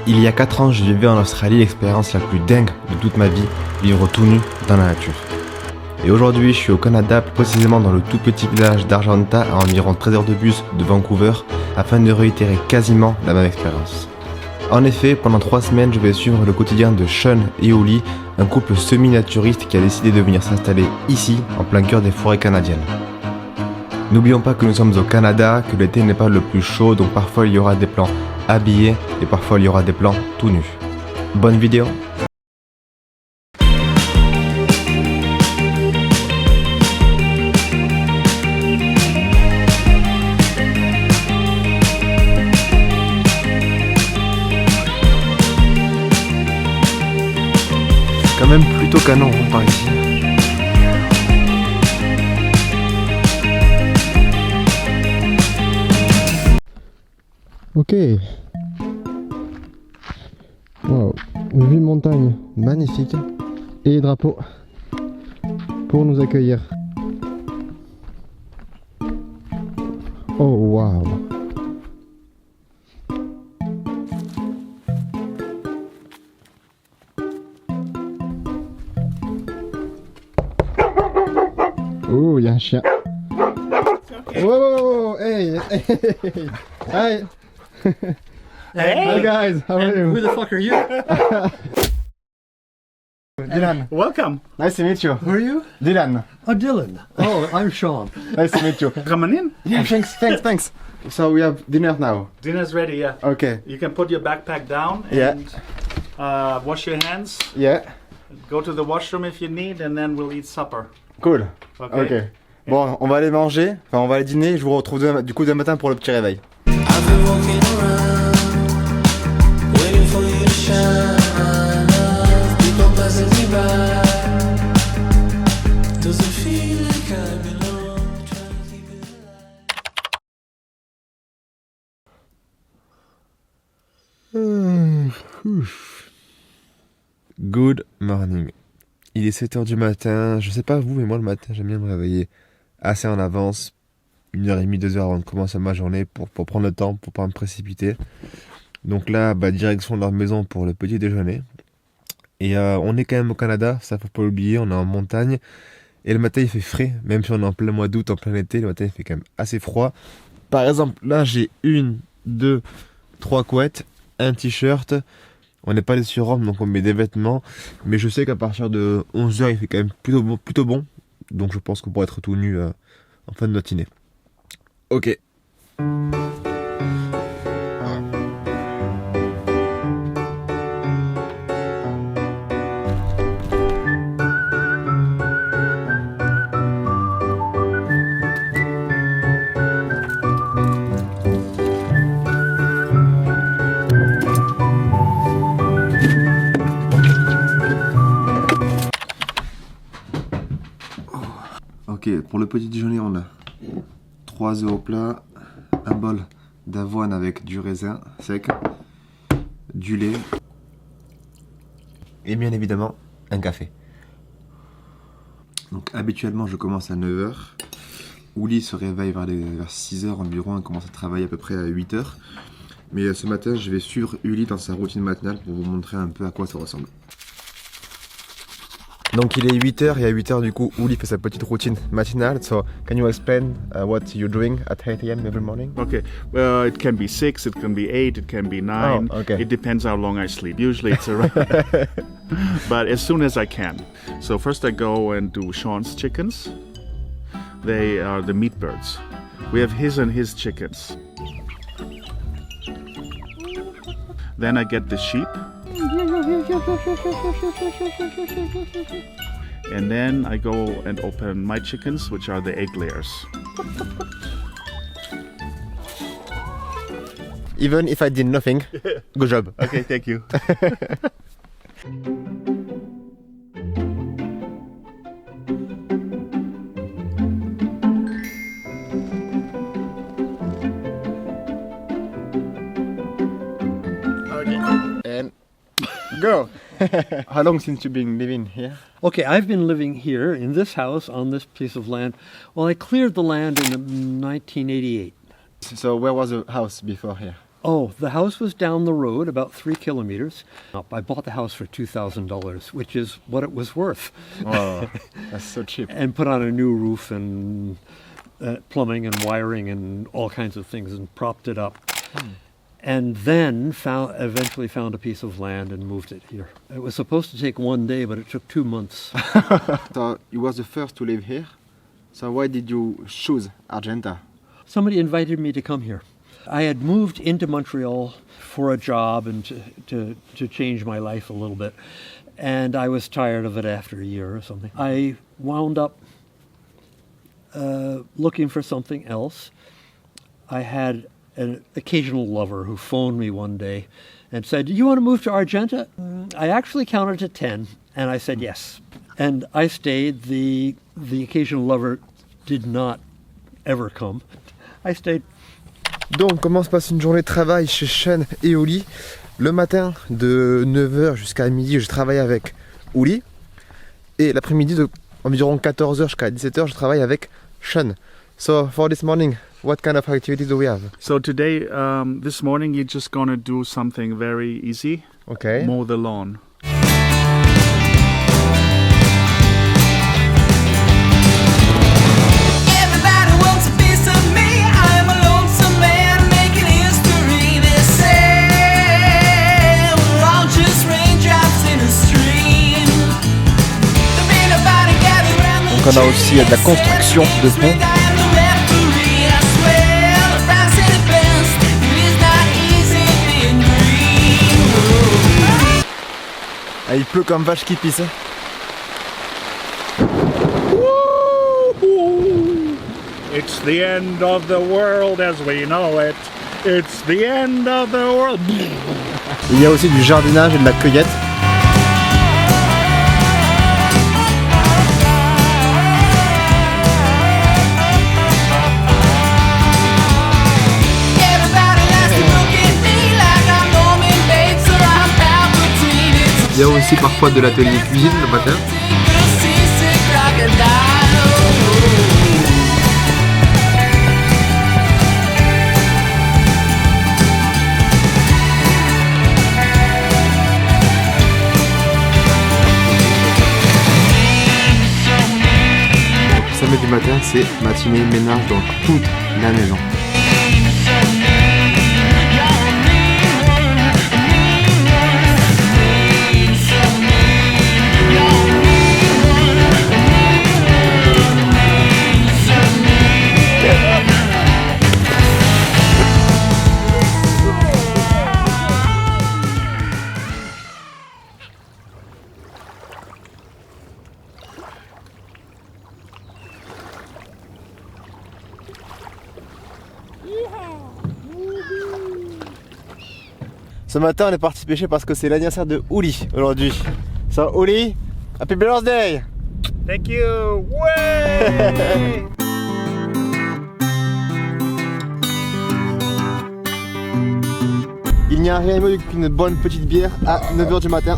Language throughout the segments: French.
Il y a 4 ans, je vivais en Australie l'expérience la plus dingue de toute ma vie, vivre tout nu dans la nature. Et aujourd'hui, je suis au Canada, plus précisément dans le tout petit village d'Argenta, à environ 13 heures de bus de Vancouver, afin de réitérer quasiment la même expérience. En effet, pendant 3 semaines, je vais suivre le quotidien de Sean et Oli, un couple semi-naturiste qui a décidé de venir s'installer ici, en plein cœur des forêts canadiennes. N'oublions pas que nous sommes au Canada, que l'été n'est pas le plus chaud, donc parfois il y aura des plans habillés et parfois il y aura des plans tout nus. Bonne vidéo! Quand même plutôt canon par ici. Ok. Wow. Une vue de montagne magnifique. Et les drapeaux pour nous accueillir. Oh wow. Oh, il y a un chien. Whoa, hey, hey, hi. Hey! Hi guys, how are you? Who the fuck are you? Dylan. Welcome. Nice to meet you. Who are you? Dylan. Oh, Dylan. Oh, I'm Sean. Nice to meet you. Coming in? Yeah, thanks. So we have dinner now. Dinner's ready, yeah. Okay. You can put your backpack down Yeah. and wash your hands. Yeah. Go to the washroom if you need, and then we'll eat supper. Cool. Okay? Ok. Bon, on va aller manger, enfin on va aller dîner, je vous retrouve du coup demain matin pour le petit réveil. Good morning. Il est 7h du matin, je sais pas vous, mais moi le matin j'aime bien me réveiller assez en avance, 1h30, 2h avant de commencer ma journée pour prendre le temps, pour pas me précipiter. Donc là, direction de leur maison pour le petit déjeuner. Et on est quand même au Canada, ça faut pas l'oublier, on est en montagne. Et le matin il fait frais, même si on est en plein mois d'août, en plein été, le matin il fait quand même assez froid. Par exemple, là j'ai 1, 2, 3 couettes, un t-shirt. On n'est pas les surhommes, donc on met des vêtements. Mais je sais qu'à partir de 11h, il fait quand même plutôt bon. Donc je pense qu'on pourrait être tout nu en fin de matinée. Ok. Ok, pour le petit déjeuner, on a 3 œufs au plat, un bol d'avoine avec du raisin sec, du lait et bien évidemment un café. Donc habituellement je commence à 9h, Ouli se réveille vers 6h environ et commence à travailler à peu près à 8h. Mais ce matin je vais suivre Uli dans sa routine matinale pour vous montrer un peu à quoi ça ressemble. Donc il est 8h et à 8h du coup Uli fait sa petite routine matinale. So can you explain what you're doing at 8 a.m. every morning? Okay, well, it can be 6, it can be 8, it can be 9. Oh, okay. It depends how long I sleep. Usually it's around, but as soon as I can. So first I go and do Sean's chickens. They are the meat birds. We have his and his chickens. Then I get the sheep. And then I go and open my chickens, which are the egg layers. Even if I did nothing, good job. Okay, thank you. And go. How long since you've been living here? Okay, I've been living here in this house on this piece of land. Well, I cleared the land in 1988. So where was the house before here? Oh, the house was down the road about 3 kilometers. I bought the house for $2,000, which is what it was worth, Wow, that's so cheap. and put on a new roof and plumbing and wiring and all kinds of things and propped it up. And then eventually found a piece of land and moved it here. It was supposed to take 1 day, but it took 2 months. So you was the first to live here. So why did you choose Argenta? Somebody invited me to come here. I had moved into Montreal for a job and to change my life a little bit. And I was tired of it after a year or something. I wound up looking for something else. I had an occasional lover who phoned me one day and said, "Do you want to move to Argenta?" I actually counted to 10, and I said yes. And I stayed. The occasional lover did not ever come. I stayed. Donc, comment se passe une journée de travail chez Sean et Uli? Le matin, de 9h jusqu'à midi, je travaille avec Uli. Et l'après-midi, de environ 14h jusqu'à 17h, je travaille avec Sean. So, for this morning, what kind of activities do we have? So today, this morning, you're just gonna do something very easy. Okay. Mow the lawn. Everybody wants a piece of me. I'm a lonesome man making history. They say we're all just raindrops in a stream. There'll be nobody gathered around the Donc on a aussi de la construction de pont. Ah, il pleut comme vache qui pisse. It's the end of the world as we know it. It's the end of the world. Il y a aussi du jardinage et de la cueillette. Il y a aussi parfois de l'atelier cuisine le matin. Samedi matin, c'est matinée ménage dans toute la maison. Ce matin, on est parti pêcher parce que c'est l'anniversaire de Uli aujourd'hui. So, Uli, happy birthday! Thank you. Way! Il n'y a rien de mieux qu'une bonne petite bière à 9h du matin.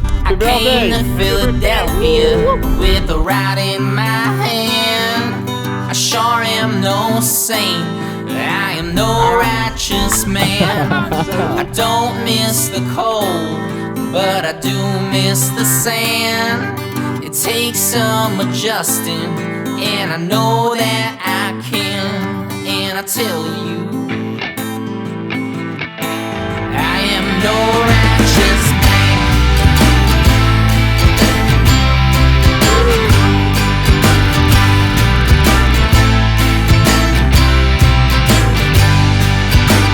I Happy birthday! came to Philadelphia with a rod in my hand. I sure am no saint. I am no righteous man. I don't miss the cold, but I do miss the sand. It takes some adjusting, and I know that I can. And I tell you, I am no righteous man.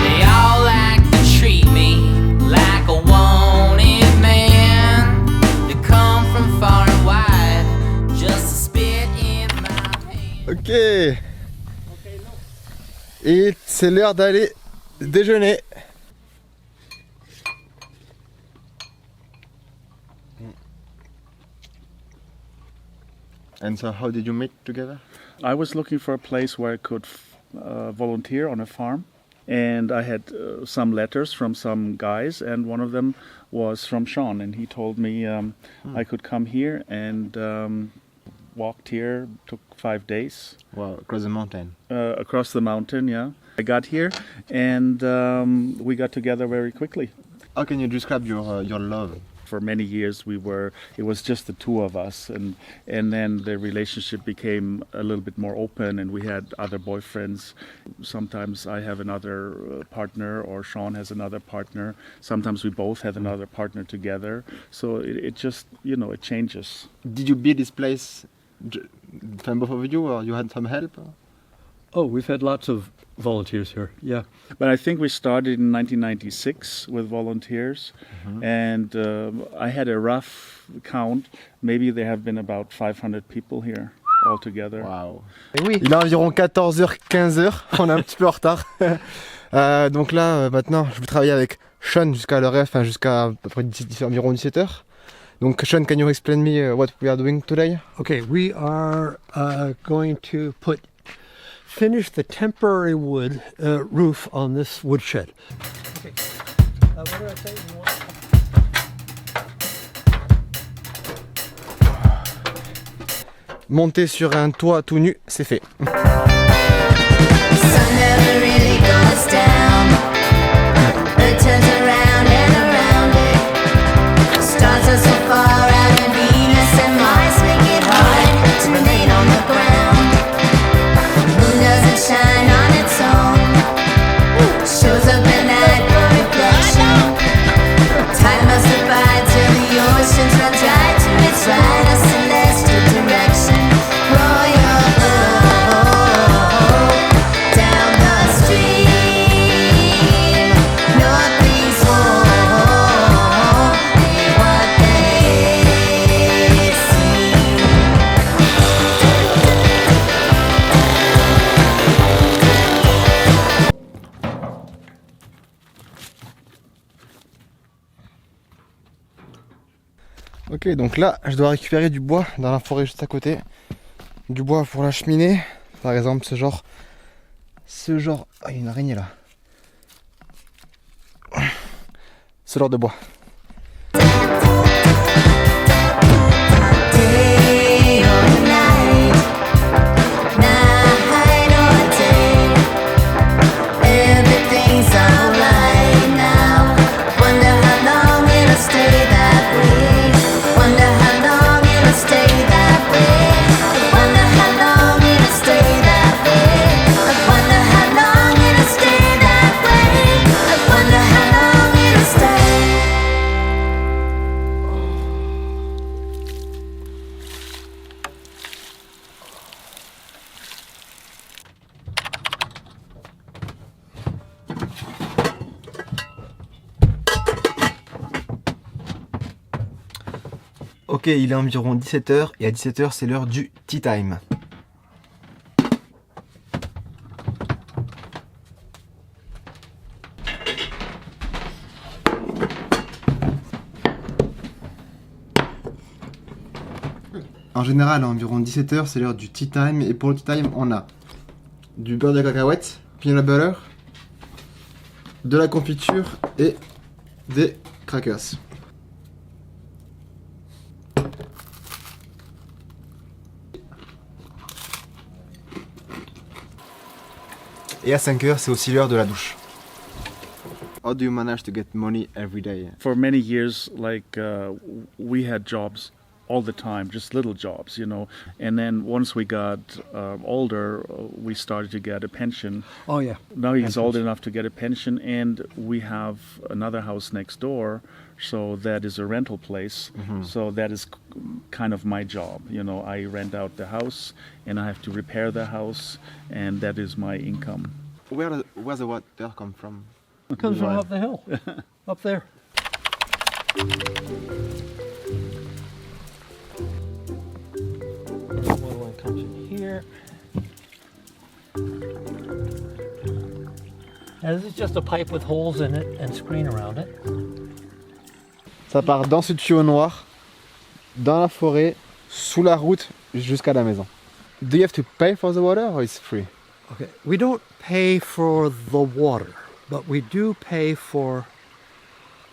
They all like to treat me like a wanted man. They come from far and wide just to spit in my hand. Ok. Et c'est l'heure d'aller déjeuner. And so how did you meet together? I was looking for a place where I could volunteer on a farm, and I had some letters from some guys, and one of them was from Sean, and he told me I could come here, and walked here. Took 5 days Wow, across the mountain. across the mountain, yeah, I got here and we got together very quickly. How can you describe your love? For many years it was just the two of us, and then the relationship became a little bit more open and we had other boyfriends. Sometimes I have another partner or Sean has another partner. Sometimes we both have another partner together. So it just, it changes. Did you build this place, both of you, or you had some help? Oh, we've had lots of volunteers here, yeah. But I think we started in 1996 with volunteers, and I had a rough count. Maybe there have been about 500 people here altogether. Wow. Et oui. Il est environ 14h, 15h, on est un petit peu en retard. Donc là, maintenant, je vais travailler avec Sean jusqu'à l'heure, enfin jusqu'à à peu près environ 17h. Donc Sean, can you explain me what we are doing today? Okay, we are going to finish the temporary wood roof on this woodshed. Okay. What did I say? Monter sur un toit tout nu, c'est fait. Sun never really goes down. It turns around and around it. Stars are so far out, and Venus and Mars make it hard to remain on the ground. Moon doesn't shine on its own. Shows up at night for reflection. Time must abide till the oceans run dry to its right, a celestial direction. Royal down the stream. North breeze home. What they see. Ok, donc là, je dois récupérer du bois dans la forêt juste à côté. Du bois pour la cheminée. Par exemple, ce genre. Ah, il y a une araignée là. Ce genre de bois. Day or night, night or day, everything's alright now. Wonder how long it'll stay that way. Wonder how long it'll stay that way. Wonder how long it'll stay that way. Wonder how long it'll stay that way. Wonder how long it'll stay. Ok, il est environ 17h et à 17h c'est l'heure du tea time. En général, à environ 17h, c'est l'heure du tea time. Et pour le tea time, on a du beurre de cacahuète, peanut butter, de la confiture et des crackers. Et à 5h, c'est aussi l'heure de la douche. How do you manage to get money every day? For many years, we had jobs all the time, just little jobs, And then once we got older, we started to get a pension. Oh, yeah. Now he's old enough to get a pension, and we have another house next door, so that is a rental place. So that is kind of my job. I rent out the house, and I have to repair the house, and that is my income. Where does the water come from? It comes from up the hill, up there. Water line comes in here. Now this is just a pipe with holes in it and screen around it. Ça part dans ce tuyau noir, dans la forêt, sous la route, jusqu'à la maison. Do you have to pay for the water or it's free? Okay, we don't pay for the water, but we do pay for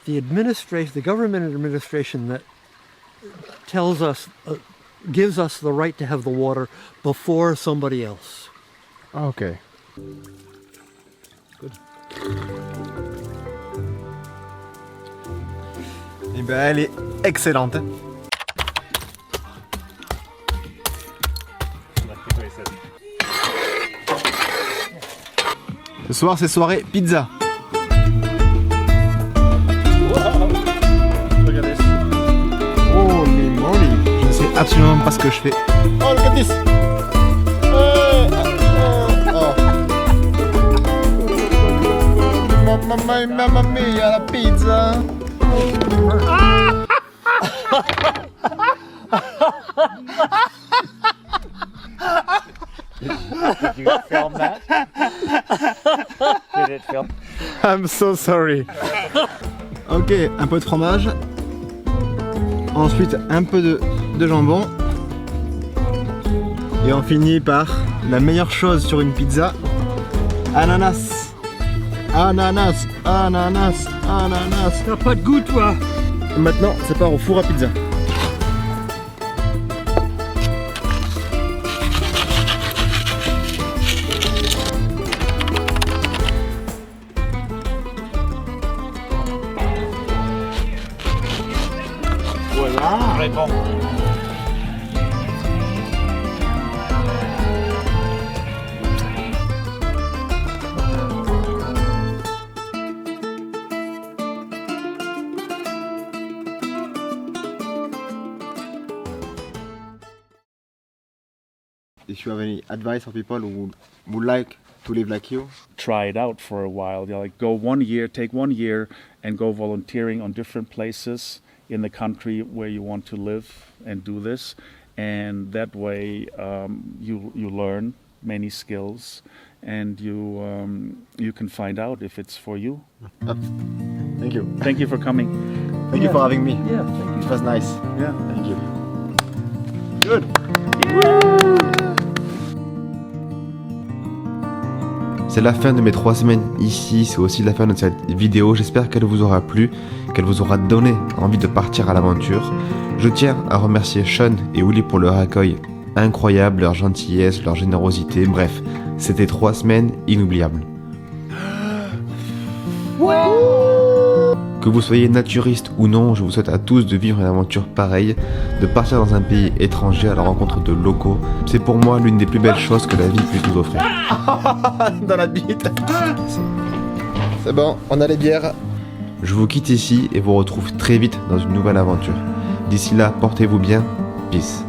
the administration, the government administration that tells us, gives us the right to have the water before somebody else. Okay. Et ben elle est excellente. Ce soir c'est soirée pizza. Holy moly, je ne sais absolument pas ce que je fais. Oh look at this. Mamma mia, la pizza. Did you film that? Did it film? I'm so sorry. Ok, un peu de fromage. Ensuite, un peu de jambon. Et on finit par la meilleure chose sur une pizza. Ananas. Ananas, ananas, ananas. T'as pas de goût, toi? Et maintenant, ça part au four à pizza. Voilà. Très bon. If you have any advice for people who would like to live like you, Try it out for a while. Like go 1 year, take 1 year, and go volunteering on different places in the country where you want to live and do this. And that way, you learn many skills, and you can find out if it's for you. thank you. Thank you for coming. Thank you for having me. Yeah, thank you. It was nice. Yeah. Thank you. Good. C'est la fin de mes 3 semaines ici, c'est aussi la fin de cette vidéo. J'espère qu'elle vous aura plu, qu'elle vous aura donné envie de partir à l'aventure. Je tiens à remercier Sean et Willy pour leur accueil incroyable, leur gentillesse, leur générosité. Bref, c'était 3 semaines inoubliables. Que vous soyez naturiste ou non, je vous souhaite à tous de vivre une aventure pareille, de partir dans un pays étranger à la rencontre de locaux. C'est pour moi l'une des plus belles choses que la vie puisse nous offrir. Dans la bite. C'est bon, on a les bières. Je vous quitte ici et vous retrouve très vite dans une nouvelle aventure. D'ici là, portez-vous bien. Peace.